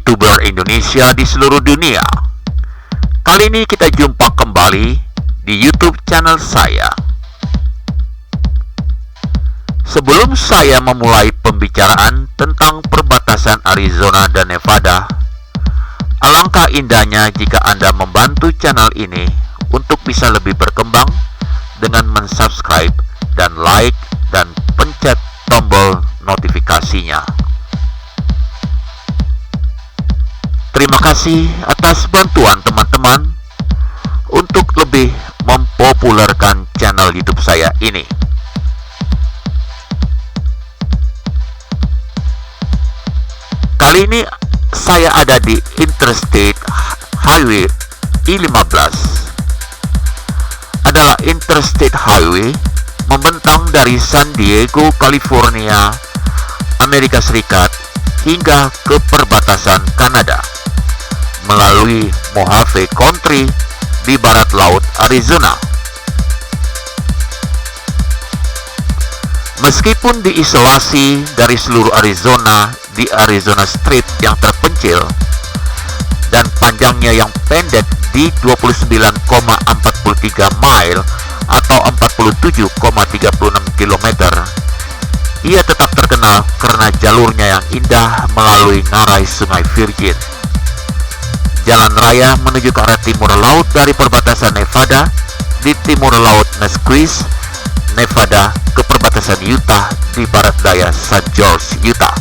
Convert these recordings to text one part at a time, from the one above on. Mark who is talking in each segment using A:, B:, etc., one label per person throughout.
A: YouTuber Indonesia di seluruh dunia. Kali ini kita jumpa kembali di YouTube channel saya. Sebelum saya memulai pembicaraan tentang perbatasan Arizona dan Nevada, alangkah indahnya jika Anda membantu channel ini untuk bisa lebih berkembang dengan mensubscribe dan like dan pencet tombol notifikasinya. Terima kasih atas bantuan teman-teman untuk lebih mempopulerkan channel YouTube saya ini. Kali ini saya ada di Interstate Highway I-15. Adalah Interstate Highway membentang dari San Diego, California, Amerika Serikat hingga ke perbatasan Kanada melalui Mojave Country di barat laut Arizona. Meskipun diisolasi dari seluruh Arizona di Arizona Strip yang terpencil dan panjangnya yang pendek di 29,43 mile atau 47,36 km, ia tetap terkenal karena jalurnya yang indah melalui ngarai Sungai Virgin. Jalan raya menuju ke arah timur laut dari perbatasan Nevada di timur laut Mesquite, Nevada ke perbatasan Utah di barat daya St. George, Utah.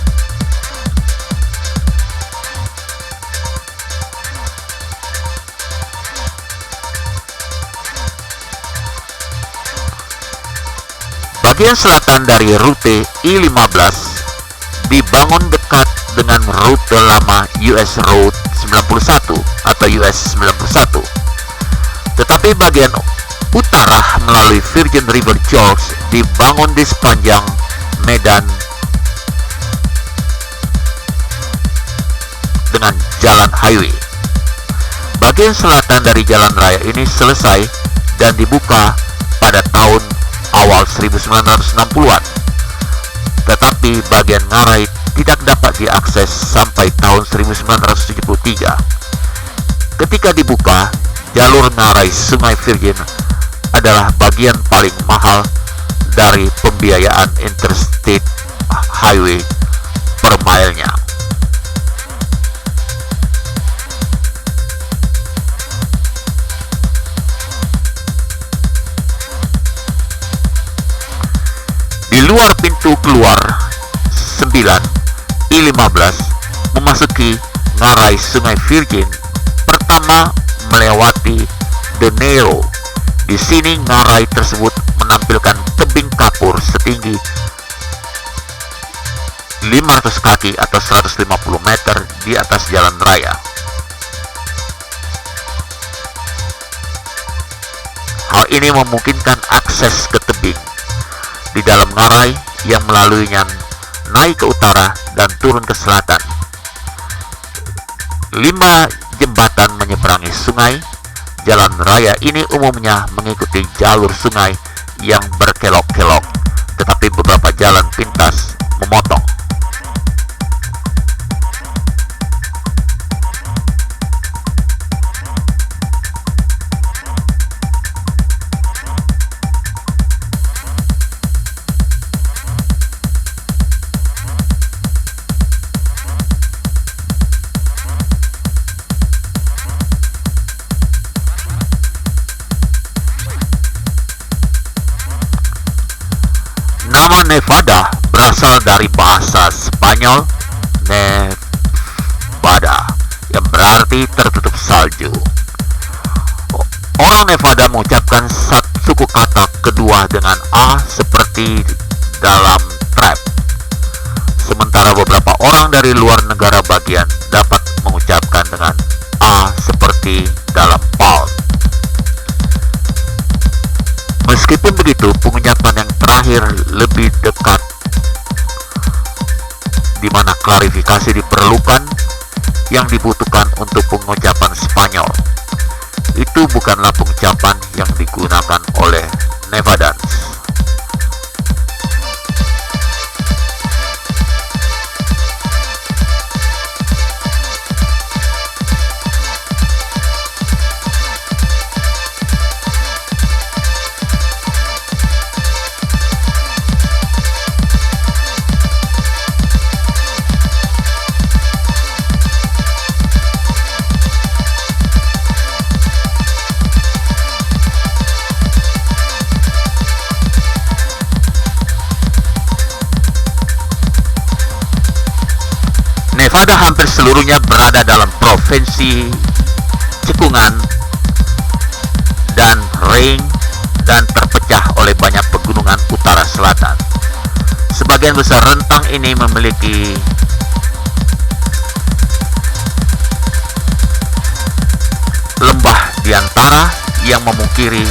A: Bagian selatan dari rute I-15 dibangun dekat dengan rute lama US Road 91 atau US 91. Tetapi bagian utara melalui Virgin River Gorge dibangun di sepanjang medan dengan jalan highway. Bagian selatan dari jalan raya ini selesai dan dibuka pada tahun awal 1960-an. Tetapi bagian ngarai tidak dapat diakses sampai tahun 1973. Ketika dibuka, jalur ngarai Sungai Virgin adalah bagian paling mahal dari pembiayaan Interstate Highway per milenya. Di luar pintu keluar 9, I-15 memasuki ngarai Sungai Virgin pertama melewati De Niro. Di sini ngarai tersebut menampilkan tebing kapur setinggi 500 kaki atau 150 meter di atas jalan raya. Hal ini memungkinkan akses ke tebing di dalam ngarai yang melaluinya naik ke utara dan turun ke selatan. 5 jembatan menyeberangi sungai. Jalan raya ini umumnya mengikuti jalur sungai yang berkelok-kelok, tetapi beberapa jalan pintas memotong. Nama Nevada berasal dari bahasa Spanyol Nevada yang berarti tertutup salju. Orang Nevada mengucapkan suku kata kedua dengan A seperti dalam trap, sementara beberapa orang dari luar negara bagian dapat mengucapkan dengan A seperti dalam palm. Meskipun begitu, pengucapan yang terakhir lebih dekat, di mana klarifikasi diperlukan yang dibutuhkan untuk pengucapan Spanyol. Itu bukanlah pengucapan yang digunakan oleh Nevadans. Nevada hampir seluruhnya berada dalam provinsi cekungan dan ring dan terpecah oleh banyak pegunungan utara selatan. Sebagian besar rentang ini memiliki lembah di antara yang memungkiri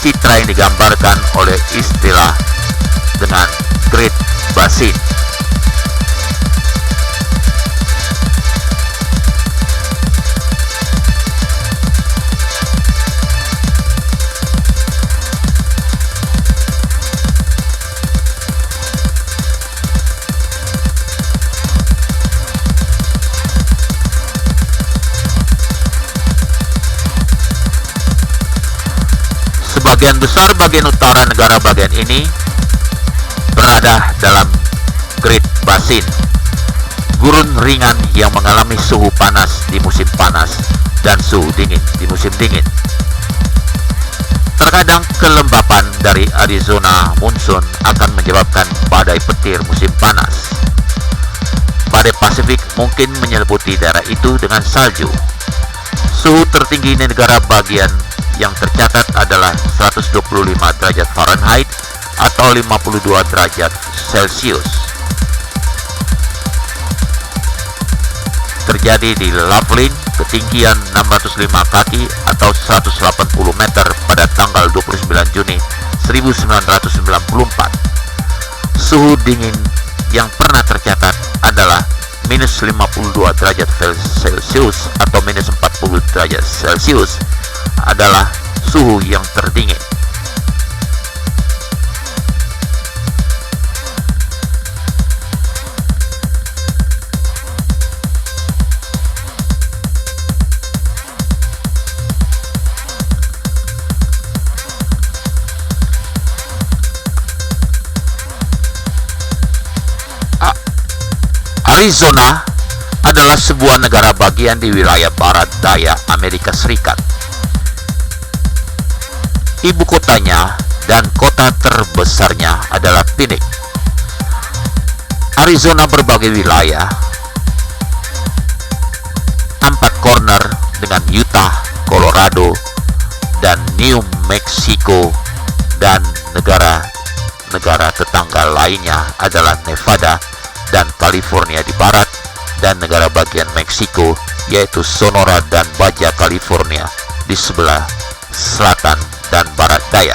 A: citra yang digambarkan oleh istilah dengan Great Basin. Sebagian besar bagian utara negara bagian ini berada dalam Great Basin, gurun ringan yang mengalami suhu panas di musim panas dan suhu dingin di musim dingin. Terkadang kelembapan dari Arizona monsoon akan menyebabkan badai petir musim panas. Badai Pasifik mungkin menyelimuti daerah itu dengan salju. Suhu tertinggi di negara bagian yang tercatat adalah 125 derajat Fahrenheit atau 52 derajat Celcius. Terjadi di Laughlin, ketinggian 605 kaki atau 180 meter pada tanggal 29 Juni 1994. Suhu dingin yang pernah tercatat adalah minus 52 derajat Celcius atau minus 40 derajat Celcius adalah suhu yang terdingin. Arizona adalah sebuah negara bagian di wilayah barat daya Amerika Serikat. Ibu kotanya dan kota terbesarnya adalah Phoenix. Arizona berbagai wilayah, 4 corner dengan Utah, Colorado, dan New Mexico, dan negara-negara tetangga lainnya adalah Nevada dan California di barat, dan negara bagian Meksiko yaitu Sonora dan Baja California di sebelah selatan dan barat daya.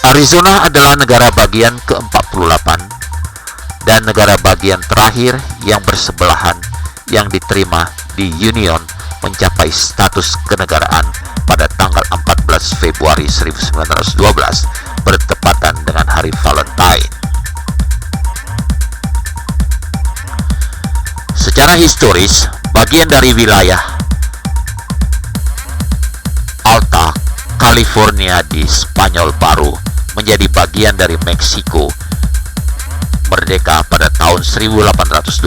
A: Arizona adalah negara bagian ke-48 dan negara bagian terakhir yang bersebelahan yang diterima di Union mencapai status kenegaraan pada tanggal 14 Februari 1912 bertepatan dengan hari Valentine. Secara historis, bagian dari wilayah Alta California di Spanyol Baru menjadi bagian dari Meksiko merdeka pada tahun 1821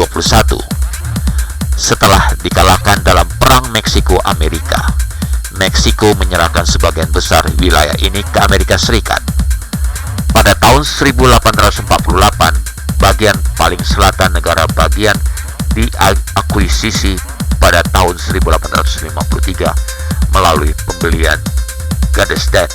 A: setelah dikalahkan dalam Perang Meksiko-Amerika. Meksiko menyerahkan sebagian besar wilayah ini ke Amerika Serikat. Pada tahun 1848, bagian paling selatan negara bagian diakuisisi pada tahun 1853 melalui pembelian Gardestan.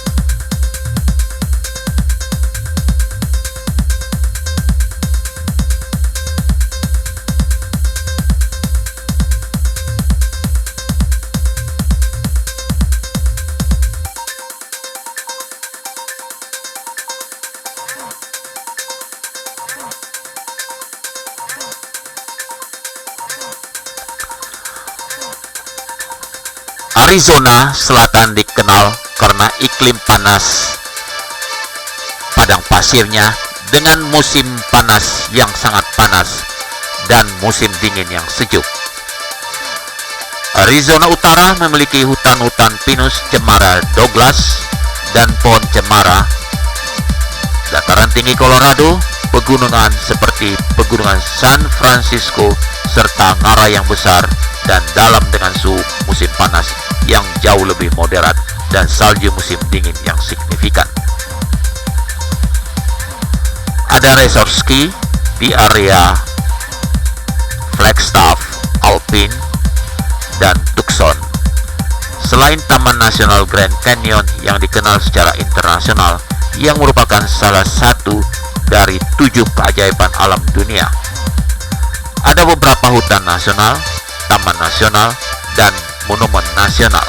A: Arizona Selatan dikenal karena iklim panas padang pasirnya dengan musim panas yang sangat panas dan musim dingin yang sejuk. Arizona Utara memiliki hutan-hutan pinus cemara Douglas dan pohon cemara. Dataran tinggi Colorado, pegunungan seperti pegunungan San Francisco serta ngarai yang besar dan dalam dengan suhu musim panas yang jauh lebih moderat dan salju musim dingin yang signifikan. Ada resort ski di area Flagstaff, Alpine, dan Tucson. Selain Taman Nasional Grand Canyon yang dikenal secara internasional, yang merupakan salah satu dari 7 keajaiban alam dunia, ada beberapa hutan nasional, taman nasional, dan monumen nasional.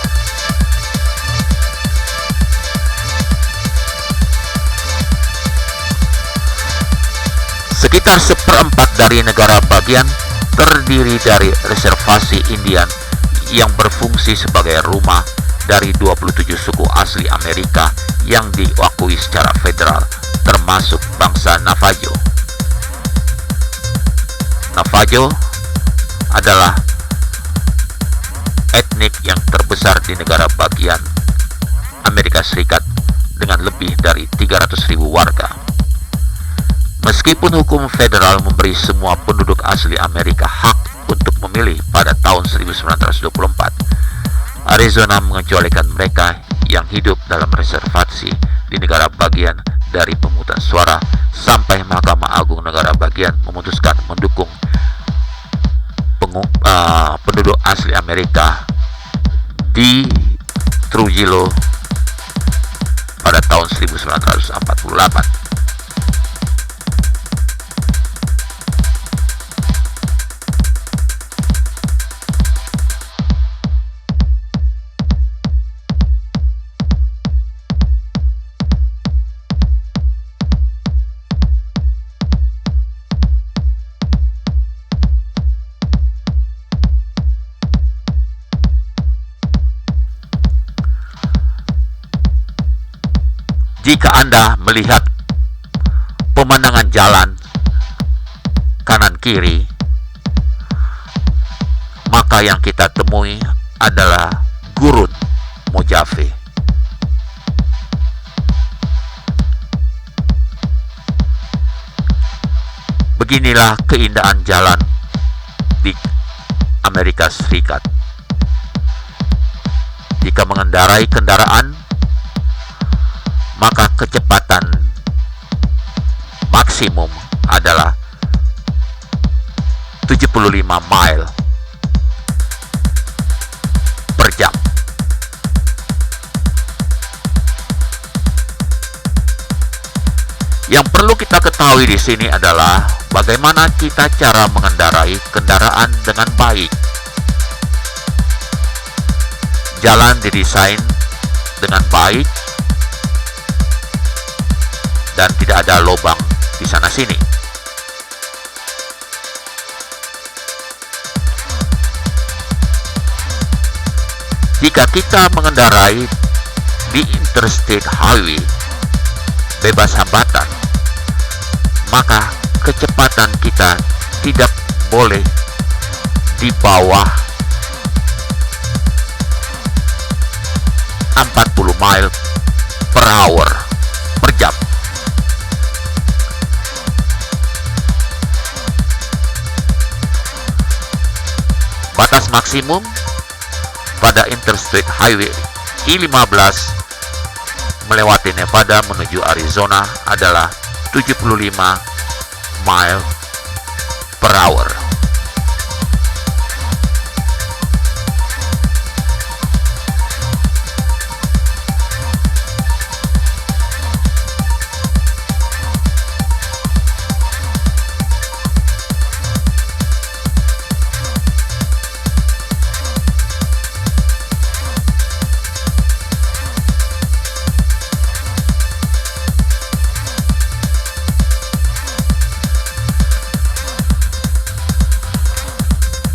A: Sekitar seperempat dari negara bagian terdiri dari reservasi Indian yang berfungsi sebagai rumah dari 27 suku asli Amerika yang diakui secara federal, termasuk bangsa Navajo. Navajo adalah etnik yang terbesar di negara bagian Amerika Serikat dengan lebih dari 300.000 warga. Meskipun hukum federal memberi semua penduduk asli Amerika hak untuk memilih pada tahun 1924, Arizona mengecualikan mereka yang hidup dalam reservasi di negara bagian dari pemungutan suara sampai Mahkamah Agung negara bagian memutuskan mendukung penduduk asli Amerika di Trujillo pada tahun 1948. Jika Anda melihat pemandangan jalan kanan kiri, maka yang kita temui adalah Gurun Mojave. Beginilah keindahan jalan di Amerika Serikat. Jika mengendarai kendaraan, maka kecepatan maksimum adalah 75 mile per jam. Yang perlu kita ketahui di sini adalah bagaimana kita cara mengendarai kendaraan dengan baik. Jalan didesain dengan baik dan tidak ada lubang di sana sini. Jika kita mengendarai di interstate highway bebas hambatan, maka kecepatan kita tidak boleh di bawah 40 mile per hour per jam. Batas maksimum pada Interstate Highway I-15 melewati Nevada menuju Arizona adalah 75 mile per hour.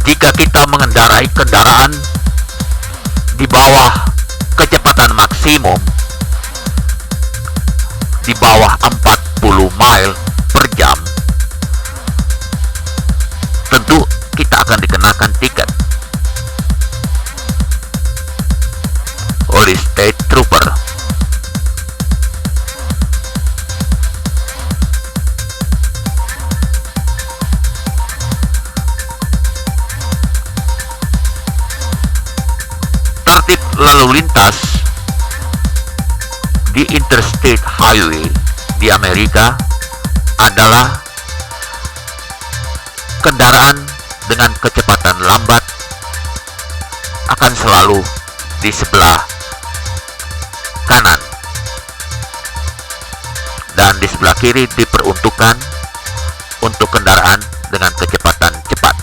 A: Jika kita mengendarai kendaraan di bawah kecepatan maksimum di bawah 40 mile per jam, tentu kita akan dikenakan tiket oleh state trooper. Lalu lintas di Interstate Highway di Amerika adalah kendaraan dengan kecepatan lambat akan selalu di sebelah kanan, dan di sebelah kiri diperuntukkan untuk kendaraan dengan kecepatan cepat.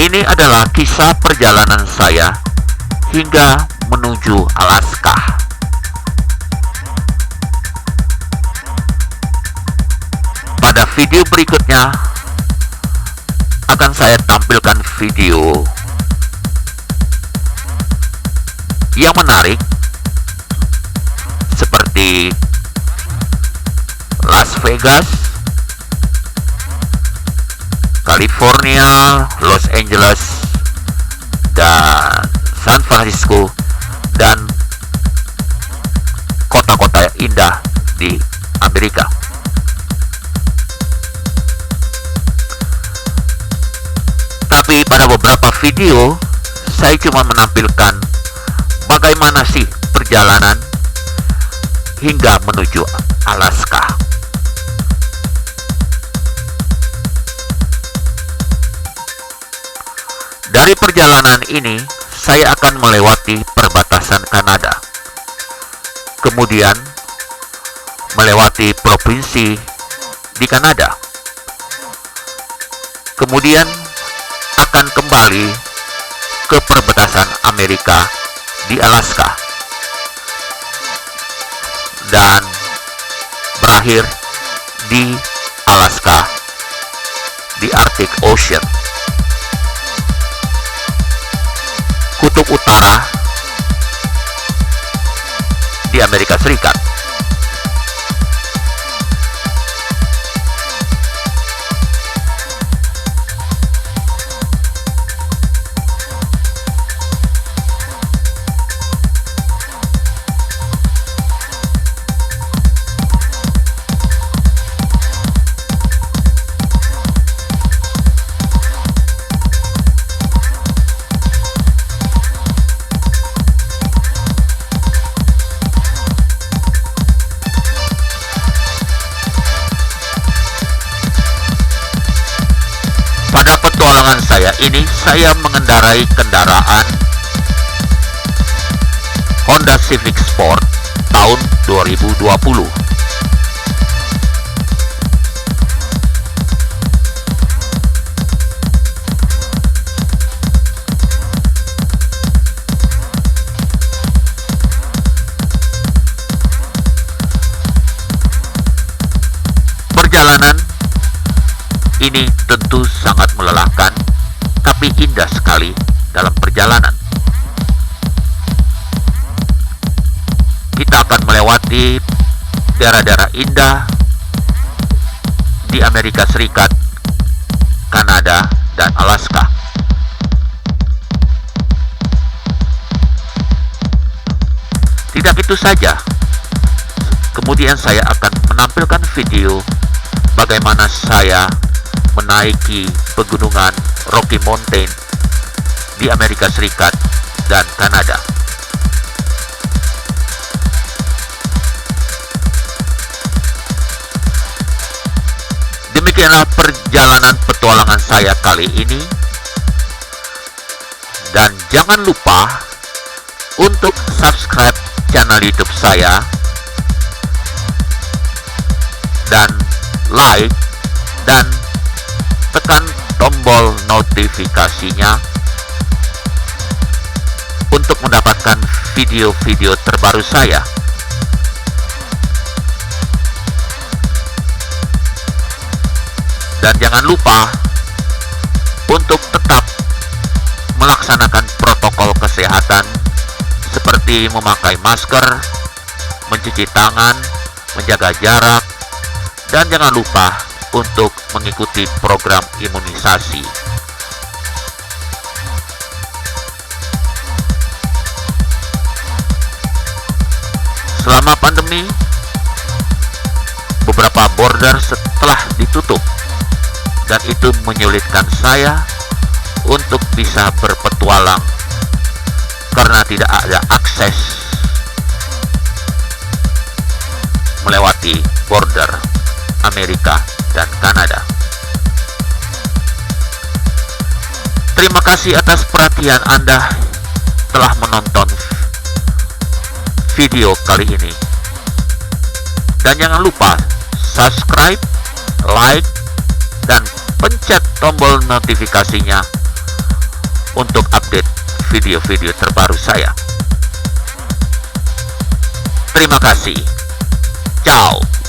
A: Ini adalah kisah perjalanan saya hingga menuju Alaska. Pada video berikutnya akan saya tampilkan video yang menarik seperti Las Vegas, California, Los Angeles, dan San Francisco, dan kota-kota indah di Amerika. Tapi pada beberapa video saya cuma menampilkan bagaimana sih perjalanan hingga menuju Alaska. Dari perjalanan ini, saya akan melewati perbatasan Kanada, kemudian melewati provinsi di Kanada, kemudian akan kembali ke perbatasan Amerika di Alaska, dan berakhir di Alaska di Arctic Ocean, kutub utara di Amerika Serikat. Pada petualangan saya ini, saya mengendarai kendaraan Honda Civic Sport tahun 2020. Perjalanan ini tentu sangat melelahkan, tapi indah sekali dalam perjalanan. Kita akan melewati daerah-daerah indah di Amerika Serikat, Kanada, dan Alaska. Tidak itu saja, kemudian saya akan menampilkan video bagaimana saya menaiki pegunungan Rocky Mountain di Amerika Serikat dan Kanada. Demikianlah perjalanan petualangan saya kali ini, dan jangan lupa untuk subscribe channel YouTube saya dan like dan tekan tombol notifikasinya untuk mendapatkan video-video terbaru saya. Dan jangan lupa untuk tetap melaksanakan protokol kesehatan seperti memakai masker, mencuci tangan, menjaga jarak, dan jangan lupa untuk mengikuti program imunisasi. Selama pandemi, beberapa border telah ditutup dan itu menyulitkan saya untuk bisa berpetualang karena tidak ada akses melewati border Amerika dan Kanada. Terima kasih atas perhatian Anda telah menonton video kali ini. Dan jangan lupa subscribe, like, dan pencet tombol notifikasinya untuk update video-video terbaru saya. Terima kasih. Ciao.